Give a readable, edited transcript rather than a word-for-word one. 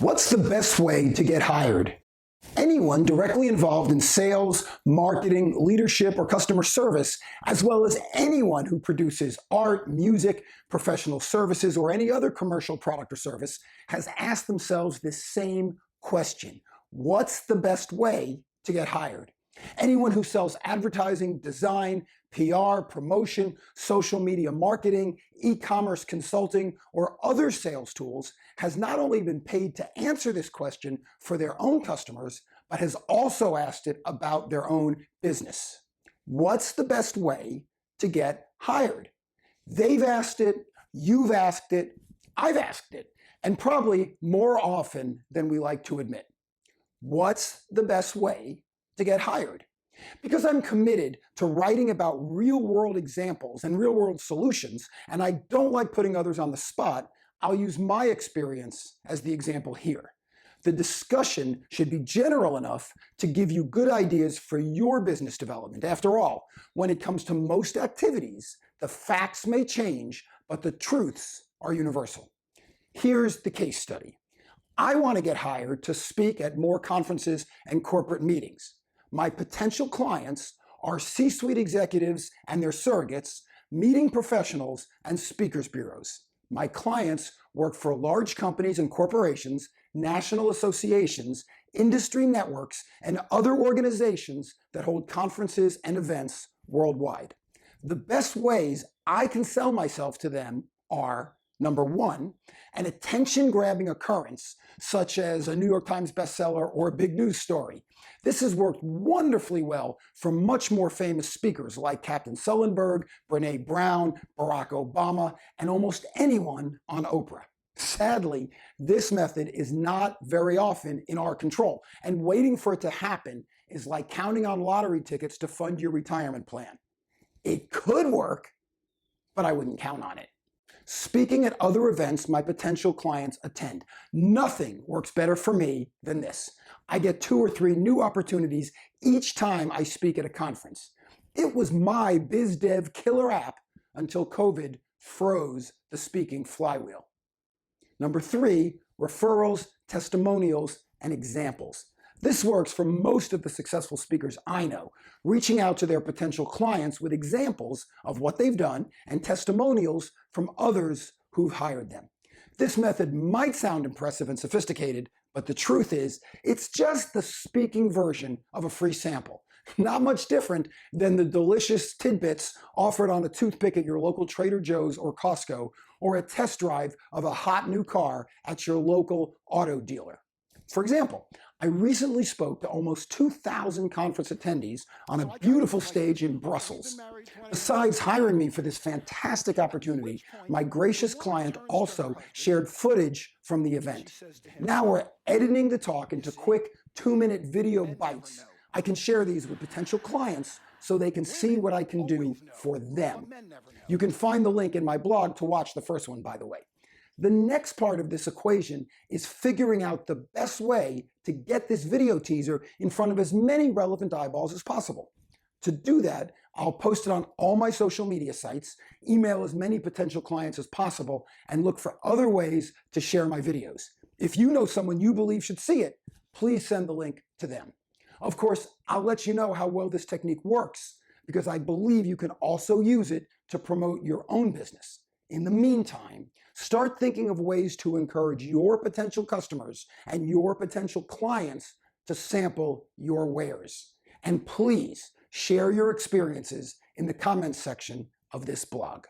What's the best way to get hired? Anyone directly involved in sales, marketing, leadership, or customer service, as well as anyone who produces art, music, professional services, or any other commercial product or service, has asked themselves this same question. What's the best way to get hired? Anyone who sells advertising, design, PR, promotion, social media marketing, e-commerce consulting, or other sales tools has not only been paid to answer this question for their own customers, but has also asked it about their own business. What's the best way to get hired? They've asked it, you've asked it, I've asked it, and probably more often than we like to admit. What's the best way to get hired? Because I'm committed to writing about real-world examples and real-world solutions, and I don't like putting others on the spot, I'll use my experience as the example here. The discussion should be general enough to give you good ideas for your business development. After all, when it comes to most activities, the facts may change, but the truths are universal. Here's the case study. I want to get hired to speak at more conferences and corporate meetings. My potential clients are C-suite executives and their surrogates, meeting professionals, and speakers bureaus. My clients work for large companies and corporations, national associations, industry networks, and other organizations that hold conferences and events worldwide. The best ways I can sell myself to them are: number one, an attention-grabbing occurrence, such as a New York Times bestseller or a big news story. This has worked wonderfully well for much more famous speakers like Captain Sullenberg, Brené Brown, Barack Obama, and almost anyone on Oprah. Sadly, this method is not very often in our control, and waiting for it to happen is like counting on lottery tickets to fund your retirement plan. It could work, but I wouldn't count on it. Speaking at other events my potential clients attend. Nothing works better for me than this. I get 2 or 3 new opportunities each time I speak at a conference. It was my biz dev killer app until COVID froze the speaking flywheel. Number 3, referrals, testimonials, and examples. This works for most of the successful speakers I know, reaching out to their potential clients with examples of what they've done and testimonials from others who've hired them. This method might sound impressive and sophisticated, but the truth is, it's just the speaking version of a free sample. Not much different than the delicious tidbits offered on a toothpick at your local Trader Joe's or Costco, or a test drive of a hot new car at your local auto dealer. For example, I recently spoke to almost 2,000 conference attendees on a beautiful stage in Brussels. Besides hiring me for this fantastic opportunity, my gracious client also shared footage from the event. Now we're editing the talk into quick 2-minute video bites. I can share these with potential clients so they can see what I can do for them. You can find the link in my blog to watch the first one, by the way. The next part of this equation is figuring out the best way to get this video teaser in front of as many relevant eyeballs as possible. To do that, I'll post it on all my social media sites, email as many potential clients as possible, and look for other ways to share my videos. If you know someone you believe should see it, please send the link to them. Of course, I'll let you know how well this technique works, because I believe you can also use it to promote your own business. In the meantime, start thinking of ways to encourage your potential customers and your potential clients to sample your wares. And please share your experiences in the comments section of this blog.